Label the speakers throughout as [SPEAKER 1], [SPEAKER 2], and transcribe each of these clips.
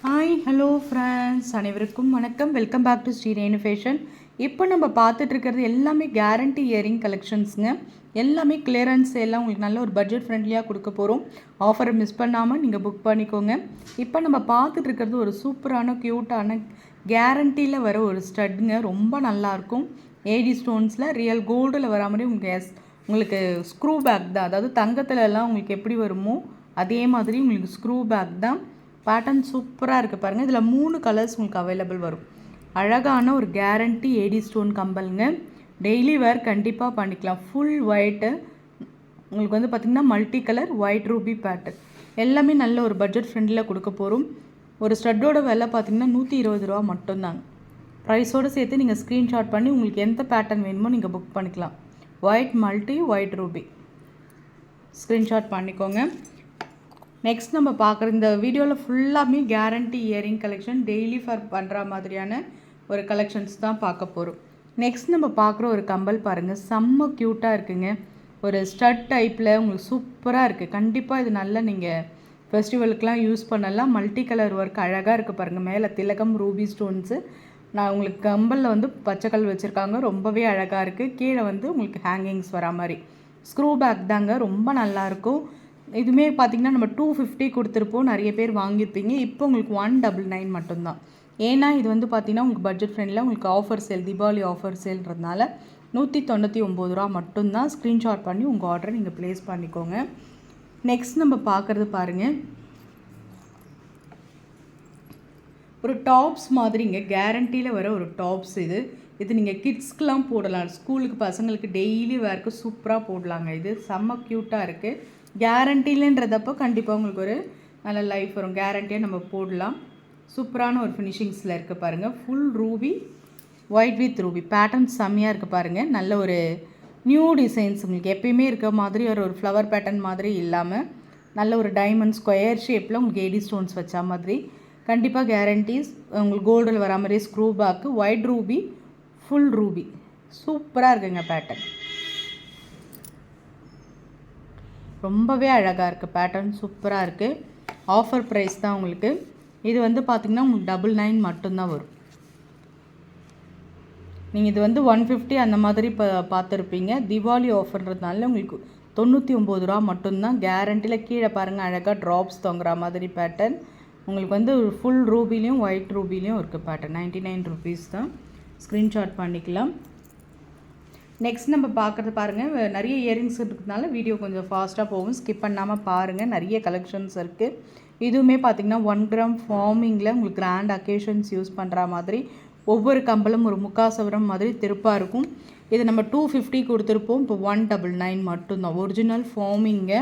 [SPEAKER 1] Hi hello friends, அனைவருக்கும் வணக்கம். Welcome back to Sri Renu fashion. இப்போ நம்ம பார்த்துட்டு இருக்கிறது எல்லாமே கேரண்டி இயரிங் கலெக்ஷன்ஸுங்க. எல்லாமே கிளியரன்ஸ் எல்லாம் உங்களுக்கு நல்ல ஒரு பட்ஜெட் ஃப்ரெண்ட்லியாக கொடுக்க போகிறோம். ஆஃபரை மிஸ் பண்ணாமல் நீங்கள் புக் பண்ணிக்கோங்க. இப்போ நம்ம பார்த்துட்டு இருக்கிறது ஒரு சூப்பரான க்யூட்டான கேரண்டியில் வர ஒரு ஸ்டட்டுங்க. ரொம்ப நல்லாயிருக்கும். ஏடி ஸ்டோன்ஸில் ரியல் கோல்டில் வரா மாதிரி உங்களுக்கு ஸ்க்ரூ பேக் தான். அதாவது தங்கத்தில் எல்லாம் உங்களுக்கு எப்படி வருமோ அதே மாதிரி உங்களுக்கு ஸ்க்ரூ பேக் தான். பேட்டர்ன் சூப்பராக இருக்குது பாருங்கள். இதில் 3 கலர்ஸ் உங்களுக்கு அவைலபிள் வரும். அழகான ஒரு கேரண்டி ஏடி ஸ்டோன் கம்பலுங்க. டெய்லி வேர் கண்டிப்பாக பண்ணிக்கலாம். ஃபுல் ஒயிட்டு உங்களுக்கு வந்து பார்த்திங்கன்னா multi colour white ruby pattern எல்லாமே நல்ல ஒரு பட்ஜெட் ஃப்ரெண்ட்லியில் கொடுக்க போகிறோம். ஒரு ஸ்டட்டோட விலை பார்த்திங்கன்னா 120 ரூபா மட்டும்தாங்க. ப்ரைஸோடு சேர்த்து நீங்கள் ஸ்க்ரீன்ஷாட் பண்ணி உங்களுக்கு எந்த பேட்டர்ன் வேணுமோ நீங்கள் புக் பண்ணிக்கலாம். White multi white Ruby screenshot பண்ணிக்கோங்க. நெக்ஸ்ட் நம்ம பார்க்குற இந்த வீடியோவில் ஃபுல்லாமே கேரண்டி இயரிங் கலெக்ஷன் டெய்லி ஃபர் பண்ணுற மாதிரியான ஒரு கலெக்ஷன்ஸ் தான் பார்க்க போகிறோம். நெக்ஸ்ட் நம்ம பார்க்குற ஒரு கம்பல் பாருங்கள், செம்ம க்யூட்டாக இருக்குங்க. ஒரு ஸ்டட் டைப்பில் உங்களுக்கு சூப்பராக இருக்குது. கண்டிப்பாக இது நல்லா நீங்கள் ஃபெஸ்டிவலுக்கெலாம் யூஸ் பண்ணலாம். மல்டி கலர் ஒர்க் அழகாக இருக்குது பாருங்கள். மேலே திலகம் ரூபி ஸ்டோன்ஸு. நான் உங்களுக்கு கம்பலில் வந்து பச்சைக்கல் வச்சுருக்காங்க, ரொம்பவே அழகாக இருக்குது. கீழே வந்து உங்களுக்கு ஹேங்கிங்ஸ் வரா மாதிரி ஸ்க்ரூ பேக் தாங்க, ரொம்ப நல்லாயிருக்கும். இதுவுமே பார்த்திங்கன்னா நம்ம 250 கொடுத்துருப்போம், நிறைய பேர் வாங்கியிருப்பீங்க. இப்போ உங்களுக்கு 199 மட்டும்தான். ஏன்னா இது வந்து பார்த்திங்கன்னா உங்களுக்கு பட்ஜெட் ஃப்ரெண்ட்லியில் உங்களுக்கு ஆஃபர் சேல், தீபாவளி ஆஃபர் சேல்ன்றதுனால 199 ரூபா மட்டும்தான். ஸ்க்ரீன்ஷாட் பண்ணி உங்கள் ஆர்டரை நீங்கள் ப்ளேஸ் பண்ணிக்கோங்க. நெக்ஸ்ட் நம்ம பார்க்குறது பாருங்கள், ஒரு டாப்ஸ் மாதிரிங்க, கேரண்டியில் வர ஒரு டாப்ஸ். இது நீங்கள் கிட்ஸ்க்கெலாம் போடலாம். ஸ்கூலுக்கு பசங்களுக்கு டெய்லி வேர்க்கு சூப்பராக போடலாங்க. இது செம்ம க்யூட்டாக இருக்குது. கேரண்டிலன்றதப்போ கண்டிப்பாக உங்களுக்கு ஒரு நல்ல லைஃப் வரும். கேரண்டியாக நம்ம போடலாம். சூப்பரான ஒரு ஃபினிஷிங்ஸில் இருக்குது பாருங்கள். Full Ruby white with Ruby pattern செம்மையாக இருக்குது பாருங்கள். நல்ல ஒரு நியூ டிசைன்ஸ் உங்களுக்கு எப்பயுமே இருக்க மாதிரி ஒரு ஃப்ளவர் பேட்டர்ன் மாதிரி இல்லாமல் நல்ல ஒரு டைமண்ட் ஸ்கொயர் ஷேப்பில் உங்களுக்கு ஏடி ஸ்டோன்ஸ் வச்சா மாதிரி கண்டிப்பாக கேரண்டிஸ். உங்களுக்கு கோல்டில் வரா மாதிரி screw back, white ruby, full ruby சூப்பராக இருக்குங்க. பேட்டர்ன் ரொம்பவே அழகாக இருக்குது. பேட்டர்ன் சூப்பராக இருக்குது. ஆஃபர் ப்ரைஸ் தான் உங்களுக்கு. இது வந்து பார்த்திங்கன்னா உங்களுக்கு 99 மட்டும்தான் வரும். நீங்கள் இது வந்து 150 அந்த மாதிரி இப்போ பார்த்துருப்பீங்க. தீபாவளி ஆஃபர்ன்றதுனால உங்களுக்கு 99 ரூபா மட்டும்தான். கேரண்டியில் கீழே பாருங்கள், அழகாக ட்ராப்ஸ் தொங்குற மாதிரி பேட்டர்ன். உங்களுக்கு வந்து ஃபுல் ரூபிலையும் ஒயிட் ரூபிலையும் இருக்குது பேட்டர்ன். 99 ருபீஸ் தான். ஸ்க்ரீன்ஷாட் பண்ணிக்கலாம். நெக்ஸ்ட் நம்ம பார்க்குறது பாருங்கள், நிறைய இயரிங்ஸ் இருக்கிறதுனால வீடியோ கொஞ்சம் ஃபாஸ்ட்டாக போகும், ஸ்கிப் பண்ணாமல் பாருங்கள். நிறைய கலெக்ஷன்ஸ் இருக்குது. இதுவுமே பார்த்திங்கன்னா 1 கிராம் ஃபார்மிங்கில் உங்களுக்கு கிராண்ட் அக்கேஷன்ஸ் யூஸ் பண்ணுற மாதிரி ஒவ்வொரு கம்பலும் ஒரு முக்காசவரம் மாதிரி திருப்பாக இருக்கும். இது நம்ம 250 கொடுத்துருப்போம், இப்போ 199 மட்டும்தான். ஒரிஜினல் ஃபார்மிங்க.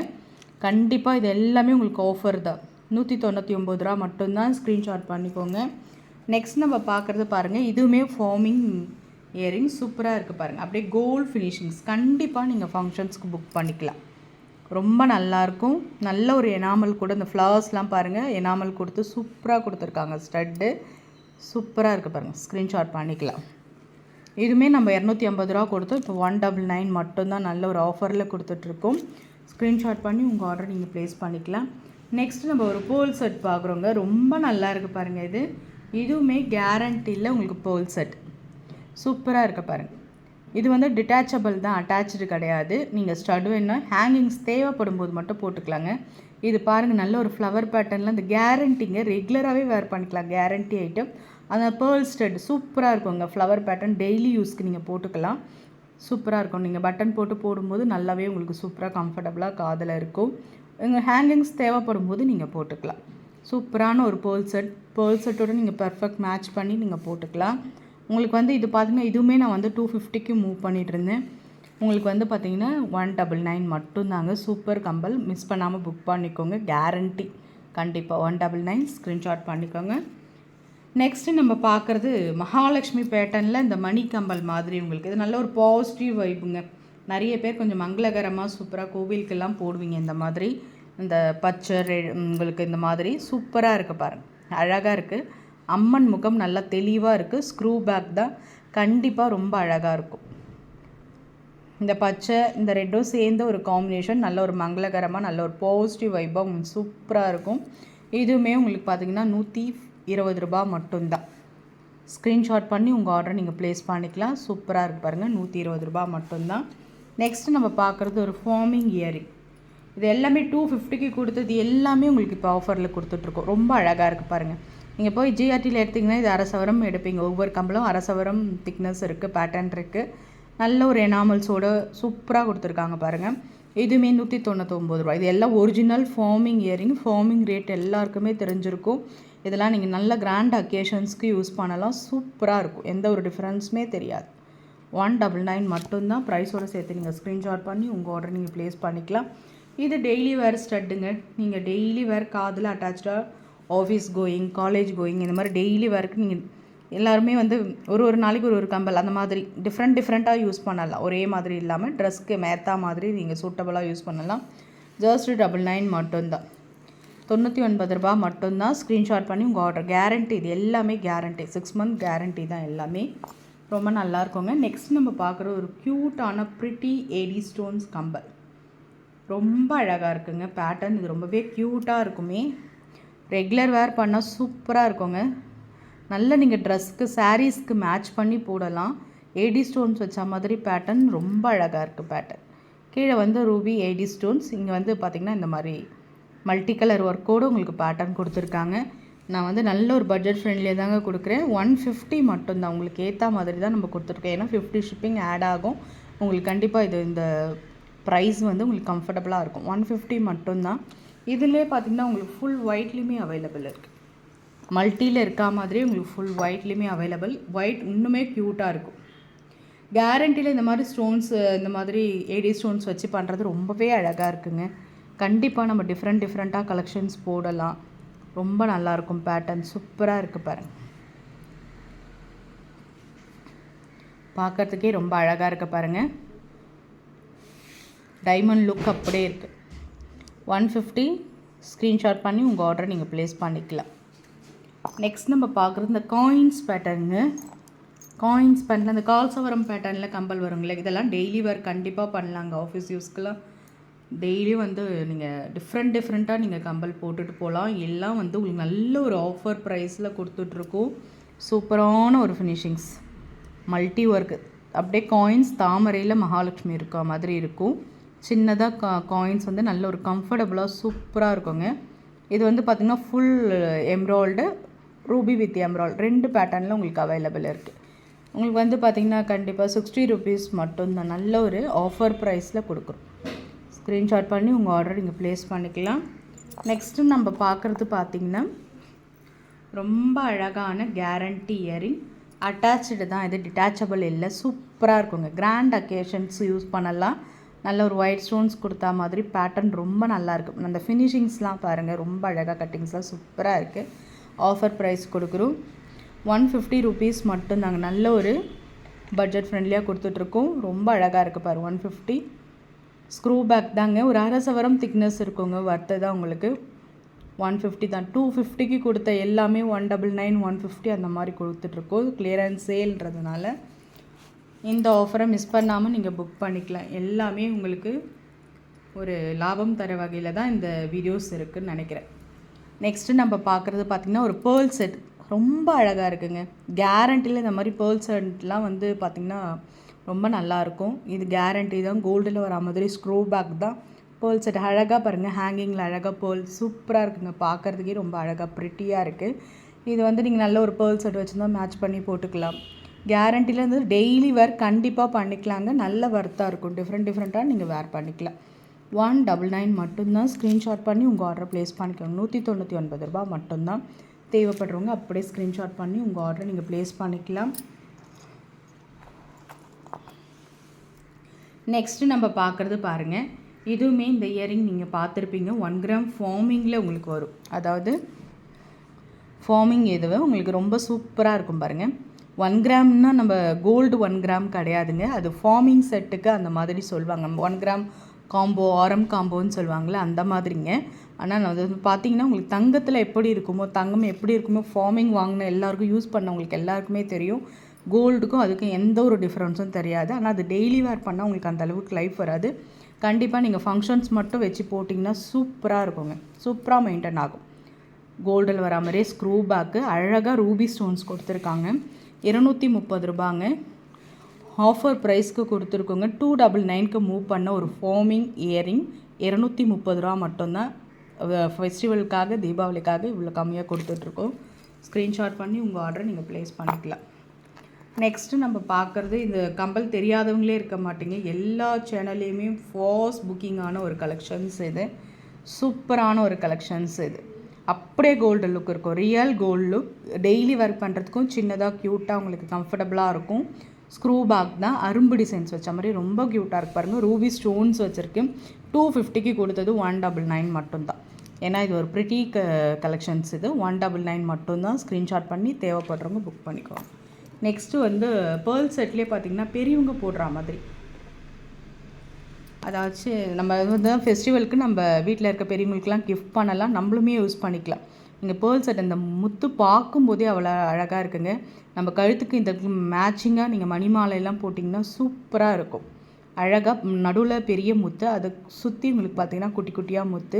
[SPEAKER 1] கண்டிப்பாக இது எல்லாமே உங்களுக்கு ஆஃபர் தான். 199 ரூபா மட்டும்தான். ஸ்க்ரீன்ஷாட் பண்ணிக்கோங்க. நெக்ஸ்ட் நம்ம பார்க்குறது பாருங்கள், இதுவுமே ஃபார்மிங் இயரிங் சூப்பராக இருக்குது பாருங்கள். அப்படியே கோல்ட் ஃபினிஷிங்ஸ். கண்டிப்பாக நீங்கள் ஃபங்க்ஷன்ஸ்க்கு புக் பண்ணிக்கலாம். ரொம்ப நல்லாயிருக்கும். நல்ல ஒரு எனாமல் கூட, இந்த ஃப்ளவர்ஸ்லாம் பாருங்கள் எனாமல் கொடுத்து சூப்பராக கொடுத்துருக்காங்க. ஸ்டட்டு சூப்பராக இருக்குது பாருங்கள். ஸ்க்ரீன்ஷாட் பண்ணிக்கலாம். இதுவுமே நம்ம 250 ரூபா கொடுத்தோம், இப்போ 199 மட்டும்தான். நல்ல ஒரு ஆஃபரில் கொடுத்துட்ருக்கோம். ஸ்க்ரீன்ஷாட் பண்ணி உங்கள் ஆர்டர் நீங்கள் ப்ளேஸ் பண்ணிக்கலாம். நெக்ஸ்ட் நம்ம ஒரு போல் செட் பார்க்குறோங்க. ரொம்ப நல்லா இருக்குது பாருங்கள். இதுவுமே கேரண்டியில் உங்களுக்கு போல் செட் சூப்பராக இருக்க பாருங்கள். இது வந்து டிட்டாச்சபிள் தான், அட்டாச்சு கிடையாது. நீங்கள் ஸ்டட் வேணால் ஹேங்கிங்ஸ் தேவைப்படும் போது மட்டும் போட்டுக்கலாங்க. இது பாருங்கள், நல்ல ஒரு ஃப்ளவர் பேட்டர்னில் இந்த கேரண்டிங்க, ரெகுலராகவே வேர் பண்ணிக்கலாம். Guarantee item. அந்த பேர்ல் ஸ்டட் சூப்பராக இருக்குங்க. ஃப்ளவர் பேட்டர்ன் டெய்லி யூஸ்க்கு நீங்கள் போட்டுக்கலாம். சூப்பராக இருக்கும். நீங்கள் பட்டன் போட்டு போடும்போது நல்லாவே உங்களுக்கு சூப்பராக கம்ஃபர்டபுளாக காதில் இருக்கும். உங்கள் ஹேங்கிங்ஸ் தேவைப்படும் போது நீங்கள் போட்டுக்கலாம். சூப்பரான ஒரு பேர்ல் செட்டோடு நீங்கள் பர்ஃபெக்ட் மேட்ச் பண்ணி நீங்கள் போட்டுக்கலாம். உங்களுக்கு வந்து இது பார்த்திங்கன்னா இதுவுமே நான் வந்து 250க்கு மூவ் பண்ணிகிட்டு இருந்தேன். உங்களுக்கு வந்து பார்த்திங்கன்னா 199 மட்டும்தாங்க. Super compel. மிஸ் பண்ணாமல் புக் பண்ணிக்கோங்க. கேரண்டி கண்டிப்பாக 199. ஸ்க்ரீன்ஷாட் பண்ணிக்கோங்க. நெக்ஸ்ட்டு நம்ம பார்க்குறது மகாலட்சுமி பேட்டர்னில் இந்த மணி கம்பல் மாதிரி உங்களுக்கு. இது நல்ல ஒரு பாசிட்டிவ் வைப்புங்க. நிறைய பேர் கொஞ்சம் மங்களகரமாக சூப்பராக கோவிலுக்கெல்லாம் போடுவீங்க. இந்த மாதிரி இந்த பச்சை உங்களுக்கு இந்த மாதிரி சூப்பராக இருக்குது பாருங்கள். அழகாக இருக்குது. அம்மன் முகம் நல்லா தெளிவாக இருக்குது. ஸ்க்ரூ பேக் தான். கண்டிப்பாக ரொம்ப அழகாக இருக்கும். இந்த பச்சை இந்த ரெட்டும் சேர்ந்த ஒரு காம்பினேஷன் நல்ல ஒரு மங்களகரமாக நல்ல ஒரு பாசிட்டிவ் வைப்பாக சூப்பராக இருக்கும். இதுவுமே உங்களுக்கு பார்த்திங்கன்னா 120 ரூபா மட்டும்தான். ஸ்க்ரீன்ஷாட் பண்ணி உங்கள் ஆர்டரை நீங்கள் ப்ளேஸ் பண்ணிக்கலாம். சூப்பராக இருக்குது பாருங்கள், 120 ரூபா மட்டும்தான். நெக்ஸ்ட்டு நம்ம பார்க்குறது ஒரு ஃபார்மிங் இயரிங். இது எல்லாமே 250க்கு கொடுத்தது எல்லாமே உங்களுக்கு இப்போ ஆஃபரில் கொடுத்துட்ருக்கோம். ரொம்ப அழகாக இருக்குது பாருங்கள். நீங்கள் போய் ஜிஆர்டியில் எடுத்திங்கன்னா இது 1/2 சவரம் எடுப்பீங்க. ஒவ்வொரு கம்பலும் 1/2 சவரம் திக்னஸ் இருக்குது, பேட்டர்ன் இருக்குது. நல்ல ஒரு எனாமல்ஸோடு சூப்பராக கொடுத்துருக்காங்க பாருங்கள். இதுவுமே 199 ரூபா. இது எல்லாம் original forming earring. Forming rate எல்லாருக்குமே தெரிஞ்சிருக்கும். இதெல்லாம் நீங்கள் நல்ல கிராண்ட் அக்கேஷன்ஸ்க்கு யூஸ் பண்ணலாம். சூப்பராக இருக்கும், எந்த ஒரு டிஃப்ரென்ஸுமே தெரியாது. 199 மட்டும்தான். ப்ரைஸோடு சேர்த்து நீங்கள் ஸ்க்ரீன்ஷாட் பண்ணி உங்கள் ஆர்டர் நீங்கள் ப்ளேஸ் பண்ணிக்கலாம். இது டெய்லி வேர் ஸ்டட்டுங்க. நீங்கள் டெய்லி வேர் காதில் அட்டாச்சாக ஆஃபீஸ் கோயிங், காலேஜ் கோயிங், இந்த மாதிரி டெய்லி வேருக்கு நீங்கள் எல்லாருமே வந்து ஒரு நாளைக்கு ஒரு கம்பல் அந்த மாதிரி டிஃப்ரெண்ட்டாக யூஸ் பண்ணலாம். ஒரே மாதிரி இல்லாமல் ட்ரெஸ்க்கு மேத்தா மாதிரி நீங்கள் சூட்டபுளாக யூஸ் பண்ணலாம். ஜஸ்ட் 99 மட்டும்தான். 99 ரூபா மட்டும்தான். ஸ்க்ரீன்ஷாட் பண்ணி உங்கள் ஆர்டர். கேரண்டி, இது எல்லாமே கேரண்டி, 6 மந்த் கேரண்டி தான் எல்லாமே. ரொம்ப நல்லா இருக்குங்க. நெக்ஸ்ட் நம்ம பார்க்குற ஒரு க்யூட்டான ப்ரிட்டி ஏடி ஸ்டோன்ஸ் கம்பல். ரொம்ப அழகாக இருக்குங்க பேட்டர்ன். இது ரொம்பவே க்யூட்டாக இருக்குமே. ரெகுலர் வேர் பண்ணால் சூப்பராக இருக்குங்க. நல்ல நீங்கள் ட்ரெஸ்க்கு சாரீஸ்க்கு மேட்ச் பண்ணி போடலாம். ஏடி ஸ்டோன்ஸ் வச்ச மாதிரி பேட்டர்ன் ரொம்ப அழகாக இருக்குது பேட்டர்ன். கீழே வந்து ரூபி ஏடி ஸ்டோன்ஸ். இங்கே வந்து பார்த்திங்கன்னா இந்த மாதிரி மல்டி கலர் ஒர்க்கோடு உங்களுக்கு பேட்டர்ன் கொடுத்துருக்காங்க. நான் வந்து நல்ல ஒரு பட்ஜெட் ஃப்ரெண்ட்லியாக தாங்க கொடுக்குறேன். 150 மட்டும்தான். உங்களுக்கு ஏற்ற மாதிரி தான் நம்ம கொடுத்துருக்கோம். ஏன்னா 50 ஷிப்பிங் ஆட் ஆகும். உங்களுக்கு கண்டிப்பாக இது இந்த ப்ரைஸ் வந்து உங்களுக்கு கம்ஃபர்டபுளாக இருக்கும். 150 மட்டும்தான். இதிலே பார்த்திங்கன்னா உங்களுக்கு ஃபுல் ஒயிட்லேயுமே அவைலபிள் இருக்குது. மல்ட்டியில் இருக்கா மாதிரி உங்களுக்கு ஃபுல் ஒயிட்லேயுமே அவைலபிள். ஒயிட் இன்னுமே க்யூட்டாக இருக்கும். கேரண்டியில் இந்த மாதிரி ஸ்டோன்ஸ், இந்த மாதிரி ஏடி ஸ்டோன்ஸ் வச்சு பண்ணுறது ரொம்பவே அழகாக இருக்குங்க. கண்டிப்பாக நம்ம டிஃப்ரெண்ட்டாக கலெக்ஷன்ஸ் போடலாம். ரொம்ப நல்லாயிருக்கும் பேட்டர்ன். சூப்பராக இருக்குது பாருங்கள். பார்க்குறதுக்கே ரொம்ப அழகாக இருக்குது பாருங்கள். டைமண்ட் லுக் அப்படியே இருக்குது. 150. ஸ்க்ரீன்ஷாட் பண்ணி உங்கள் ஆர்டரை நீங்கள் ப்ளேஸ் பண்ணிக்கலாம். நெக்ஸ்ட் நம்ம பார்க்குறது இந்த காயின்ஸ் பேட்டர்னுங்க. காயின்ஸ் பேட்டர்ன், அந்த கால்சவரம் பேட்டர்னில் கம்பல் வருங்களே, இதெல்லாம் டெய்லி வேர் கண்டிப்பாக பண்ணலாங்க. ஆஃபீஸ் யூஸ்க்கெலாம் டெய்லியும் வந்து நீங்கள் டிஃப்ரெண்ட்டாக நீங்கள் கம்பல் போட்டுட்டு போகலாம். எல்லாம் வந்து உங்களுக்கு நல்ல ஒரு ஆஃபர் ப்ரைஸில் கொடுத்துட்ருக்கோம். சூப்பரான ஒரு ஃபினிஷிங்ஸ், மல்டி ஒர்க்கு. அப்படியே காயின்ஸ் தாமரையில் மகாலட்சுமி இருக்க மாதிரி இருக்கும். சின்னதாக காயின்ஸ் வந்து நல்ல ஒரு கம்ஃபர்டபுளாக சூப்பராக இருக்குங்க. இது வந்து பார்த்திங்கன்னா full emerald, Ruby with emerald 2 பேட்டர்னில் உங்களுக்கு அவைலபிள் இருக்குது. உங்களுக்கு வந்து பார்த்திங்கன்னா கண்டிப்பாக 60 ருபீஸ் மட்டும்தான். நல்ல ஒரு ஆஃபர் ப்ரைஸில் கொடுக்குறோம். ஸ்க்ரீன்ஷாட் பண்ணி உங்கள் ஆர்டர் நீங்கள் ப்ளேஸ் பண்ணிக்கலாம். நெக்ஸ்ட்டு நம்ம பார்க்குறது பார்த்திங்கன்னா ரொம்ப அழகான கேரண்டி இயரிங். அட்டாச்சு தான், இது டிட்டாச்சபிள் இல்லை. சூப்பராக இருக்குங்க. கிராண்ட் அக்கேஷன்ஸ் யூஸ் பண்ணலாம். நல்ல ஒரு ஒயிட் ஸ்டோன்ஸ் கொடுத்தா மாதிரி பேட்டர்ன் ரொம்ப நல்லாயிருக்கு. அந்த ஃபினிஷிங்ஸ்லாம் பாருங்கள், ரொம்ப அழகாக கட்டிங்ஸ்லாம் சூப்பராக இருக்குது. ஆஃபர் ப்ரைஸ் கொடுக்குறோம். 150 ருபீஸ் மட்டும்தாங்க. நல்ல ஒரு பட்ஜெட் ஃப்ரெண்ட்லியாக கொடுத்துட்ருக்கோம். ரொம்ப அழகாக இருக்குது பாரு. 150. ஸ்க்ரூ பேக் தாங்க. ஒரு 1/2 சவரம் திக்னஸ் இருக்குங்க. வர்த்து தான் உங்களுக்கு. 150 தான். 250க்கு கொடுத்த எல்லாமே 199, 150 அந்த மாதிரி கொடுத்துட்ருக்கோம். கிளியரன்ஸ் சேல்ன்றதுனால இந்த ஆஃபரை மிஸ் பண்ணாமல் நீங்கள் புக் பண்ணிக்கலாம். எல்லாமே உங்களுக்கு ஒரு லாபம் தர வகையில் தான் இந்த வீடியோஸ் இருக்குதுன்னு நினைக்கிறேன். நெக்ஸ்ட்டு நம்ம பார்க்குறது பார்த்திங்கன்னா ஒரு பேர்ல் செட். ரொம்ப அழகாக இருக்குங்க. கேரண்டியில் இந்த மாதிரி பேர்ல் செட்லாம் வந்து பார்த்திங்கன்னா ரொம்ப நல்லாயிருக்கும். இது கேரண்டி தான். கோல்டில் வர மாதிரி ஸ்க்ரூ பேக் தான். பேர்ல் செட் அழகாக பாருங்கள். ஹேங்கிங்கில் அழகாக பேர்ல் சூப்பராக இருக்குங்க. பார்க்குறதுக்கே ரொம்ப அழகாக ப்ரிட்டியாக இருக்குது. இது வந்து நீங்கள் நல்ல ஒரு பேர்ல் செட் வச்சுருந்தா மேட்ச் பண்ணி போட்டுக்கலாம். கேரண்டியில் இருந்து டெய்லி வேர் கண்டிப்பாக பண்ணிக்கலாங்க. நல்ல வர்த்தாக இருக்கும். டிஃப்ரெண்ட்டாக நீங்கள் வேர் பண்ணிக்கலாம். 199 மட்டும்தான். ஸ்க்ரீன்ஷாட் பண்ணி உங்கள் ஆர்டரை ப்ளேஸ் பண்ணிக்கலாம். 199 ரூபா மட்டும்தான். தேவைப்படுறவங்க அப்படியே ஸ்க்ரீன்ஷாட் பண்ணி உங்கள் ஆர்டரை நீங்கள் ப்ளேஸ் பண்ணிக்கலாம். நெக்ஸ்ட்டு நம்ம பார்க்குறது பாருங்கள். இதுவுமே இந்த இயரிங் நீங்கள் பார்த்துருப்பீங்க. 1 கிராம் ஃபார்மிங்கில் உங்களுக்கு வரும். அதாவது ஃபார்மிங் எதுவே உங்களுக்கு ரொம்ப சூப்பராக இருக்கும் பாருங்கள். 1 கிராம்னா நம்ம கோல்டு 1 கிராம் கிடையாதுங்க. அது ஃபார்மிங் செட்டுக்கு அந்த மாதிரி சொல்லுவாங்க. 1 கிராம் காம்போ, ஆரம் காம்போன்னு சொல்லுவாங்களே அந்த மாதிரிங்க. ஆனால் அது வந்து பார்த்திங்கன்னா உங்களுக்கு தங்கத்தில் எப்படி இருக்குமோ, தங்கம் எப்படி இருக்குமோ, ஃபார்மிங் வாங்கின எல்லாருக்கும் யூஸ் பண்ணவங்களுக்கு எல்லாருக்குமே தெரியும். கோல்டுக்கும் அதுக்கும் எந்த ஒரு டிஃப்ரென்ஸும் தெரியாது. ஆனால் அது டெய்லி வேர் பண்ணால் உங்களுக்கு அந்த அளவுக்கு லைஃப் வராது. கண்டிப்பாக நீங்கள் ஃபங்க்ஷன்ஸ் மட்டும் வச்சு போட்டிங்கன்னா சூப்பராக இருக்குங்க. சூப்பராக மெயின்டைன் ஆகும். கோல்டில் வர மாதிரியே ஸ்க்ரூ பேக்கு, அழகாக ரூபி ஸ்டோன்ஸ் கொடுத்துருக்காங்க. 230 ரூபாங்க. ஆஃபர் ப்ரைஸ்க்கு கொடுத்துருக்கோங்க. 299க்கு மூவ் பண்ண ஒரு ஃபார்மிங் இயரிங் 230 ரூபா மட்டும்தான். ஃபெஸ்டிவலுக்காக, தீபாவளிக்காக இவ்வளோ கம்மியாக கொடுத்துட்ருக்கோம். ஸ்க்ரீன்ஷாட் பண்ணி உங்கள் ஆர்டரை நீங்கள் ப்ளேஸ் பண்ணிக்கலாம். நெக்ஸ்ட்டு நம்ம பார்க்குறது, இந்த கம்பல் தெரியாதவங்களே இருக்க மாட்டீங்க. எல்லா சேனல்லையுமே ஃபாஸ்ட் புக்கிங்கான ஒரு கலெக்ஷன்ஸ் இது. சூப்பரான ஒரு கலெக்ஷன்ஸ் இது. அப்படியே கோல்டு லுக் இருக்கும். Real gold look. Daily work பண்ணுறதுக்கும் சின்னதாக க்யூட்டாக உங்களுக்கு கம்ஃபர்டபுளாக இருக்கும். ஸ்க்ரூ பேக் தான், அரும்பு டிசைன்ஸ் வச்ச மாதிரி ரொம்ப க்யூட்டாக இருக்கு பாருங்கள். ரூபி ஸ்டோன்ஸ் வச்சுருக்கு. 250க்கு கொடுத்தது 199 மட்டும்தான். ஏன்னா இது ஒரு ப்ரிட்டி கலெக்ஷன்ஸ் இது. 199 மட்டும்தான். ஸ்க்ரீன்ஷாட் பண்ணி தேவைப்படுறவங்க புக் பண்ணிக்கோங்க. நெக்ஸ்ட்டு வந்து பேர்ல் செட்லேயே பார்த்திங்கன்னா பெரியவங்க போடுற மாதிரி, அதாச்சும் நம்ம வந்து ஃபெஸ்டிவலுக்கு நம்ம வீட்டில் இருக்க பெரியவங்களுக்குலாம் கிஃப்ட் பண்ணலாம், நம்மளுமே யூஸ் பண்ணிக்கலாம். நீங்கள் பேர்ல் செட் இந்த முத்து பார்க்கும்போதே அவ்வளோ அழகாக இருக்குங்க. நம்ம கழுத்துக்கு இந்த மேட்சிங்காக நீங்கள் மணி மாலையெல்லாம் போட்டிங்கன்னா சூப்பராக இருக்கும். அழகாக நடுவில் பெரிய முத்து, அதை சுற்றி உங்களுக்கு பார்த்திங்கன்னா குட்டி குட்டியாக முத்து,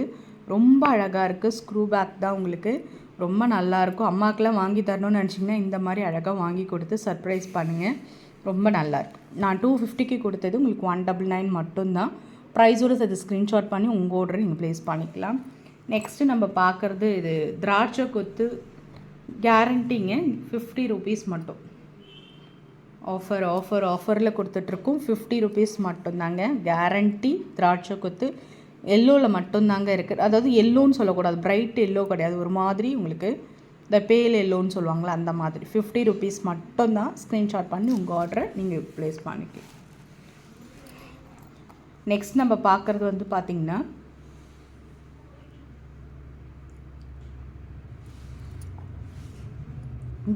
[SPEAKER 1] ரொம்ப அழகாக இருக்குது. ஸ்க்ரூ பேக் தான் உங்களுக்கு, ரொம்ப நல்லாயிருக்கும். அம்மாக்கெலாம் வாங்கி தரணும்னு நினச்சிங்கன்னா இந்த மாதிரி அழகாக வாங்கி கொடுத்து சர்ப்ரைஸ் பண்ணுங்கள். ரொம்ப நல்லாயிருக்கு. நான் 250க்கு கொடுத்தது உங்களுக்கு 199 மட்டும்தான். ப்ரைஸோடு சேர்த்து ஸ்க்ரீன்ஷாட் பண்ணி உங்கள் ஆர்டரை நீங்கள் ப்ளேஸ் பண்ணிக்கலாம். நெக்ஸ்ட்டு நம்ம பார்க்குறது இது திராட்சை கொத்து கேரண்டிங்க. 50 rupees மட்டும். ஆஃபரில் கொடுத்துட்ருக்கோம். 50 rupees மட்டும்தாங்க. கேரண்டி திராட்சை கொத்து. எல்லோவில் மட்டும்தாங்க இருக்குது. அதாவது எல்லோன்னு சொல்லக்கூடாது, பிரைட் எல்லோ கிடையாது, ஒரு மாதிரி உங்களுக்கு இந்த பேல் எல்லோன்னு சொல்லுவாங்களே அந்த மாதிரி. 50 rupees மட்டும்தான். ஸ்க்ரீன்ஷாட் பண்ணி உங்கள் ஆர்டரை நீங்கள் ப்ளேஸ் பண்ணிக்கலாம். நெக்ஸ்ட் நம்ம பார்க்குறது வந்து பார்த்திங்கன்னா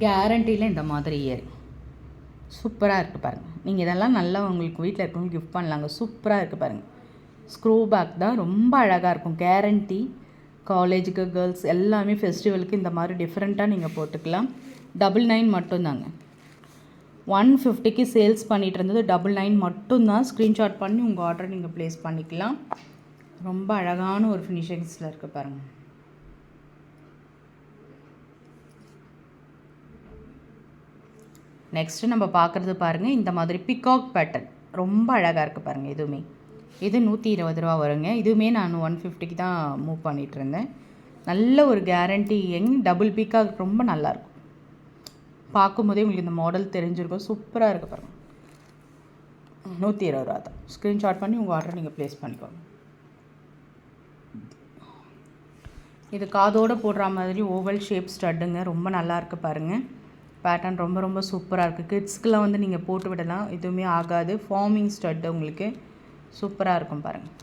[SPEAKER 1] கேரண்டியில் இந்த மாதிரி இயர் சூப்பராக இருக்குது பாருங்கள். நீங்கள் இதெல்லாம் நல்லா உங்களுக்கு வீட்டில் இருக்கவங்களுக்கு கிஃப்ட் பண்ணலாங்க. சூப்பராக இருக்குது பாருங்கள். ஸ்க்ரூ பேக் தான், ரொம்ப அழகாக இருக்கும். கேரண்டி. காலேஜுக்கு கேர்ள்ஸ் எல்லாமே ஃபெஸ்டிவலுக்கு இந்த மாதிரி டிஃப்ரெண்ட்டாக நீங்கள் போட்டுக்கலாம். 99 மட்டும்தாங்க. 150க்கு சேல்ஸ் பண்ணிகிட்டு இருந்தது 99 மட்டும்தான். ஸ்க்ரீன்ஷாட் பண்ணி உங்கள் ஆர்டரை நீங்கள் ப்ளேஸ் பண்ணிக்கலாம். ரொம்ப அழகான ஒரு ஃபினிஷிங்ஸில் இருக்குது பாருங்கள். நெக்ஸ்ட்டு நம்ம பார்க்குறது பாருங்கள், இந்த மாதிரி பிகாக் பேட்டர்ன் ரொம்ப அழகாக இருக்குது பாருங்கள். இது 120 ரூபா வருங்க. இதுவுமே நான் 150க்கு தான் மூவ் பண்ணிகிட்டு இருந்தேன். நல்ல ஒரு கேரண்டி டபுள் பிகாக், ரொம்ப நல்லாயிருக்கும். பார்க்கும்போதே உங்களுக்கு இந்த மாடல் தெரிஞ்சிருக்கும். சூப்பராக இருக்குது பாருங்கள். 120 ரூபா தான். ஸ்க்ரீன்ஷாட் பண்ணி உங்கள் ஆர்டரை நீங்கள் ப்ளேஸ் பண்ணிக்கோங்க. இது காதோடு போடுற மாதிரி ஓவல் ஷேப் ஸ்டட்டுங்க. ரொம்ப நல்லாயிருக்கு பாருங்கள். பேட்டர்ன் ரொம்ப ரொம்ப சூப்பராக இருக்குது. கிட்ஸ்க்கெலாம் வந்து நீங்கள் போட்டு விடலாம், எதுவுமே ஆகாது. ஃபார்மிங் ஸ்டட்டு உங்களுக்கு சூப்பராக இருக்கும் பாருங்கள்.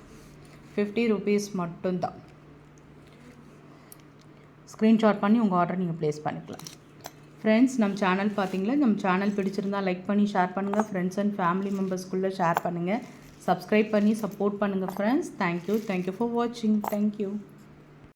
[SPEAKER 1] 50 rupees மட்டும்தான். ஸ்க்ரீன்ஷாட் பண்ணி உங்கள் ஆர்டரை நீங்கள் ப்ளேஸ் பண்ணிக்கலாம். ஃப்ரெண்ட்ஸ், நம்ம சேனல் பார்த்தீங்களா? நம்ம சேனல் பிடிச்சிருந்தால் லைக் பண்ணி ஷேர் பண்ணுங்கள். ஃப்ரெண்ட்ஸ் அண்ட் ஃபேமிலி மெம்பர்ஸ்குள்ளே ஷேர் பண்ணுங்கள். சப்ஸ்கிரைப் பண்ணி சப்போர்ட் பண்ணுங்கள் ஃப்ரெண்ட்ஸ். தேங்க்யூ ஃபார் வாட்சிங். தேங்க்யூ.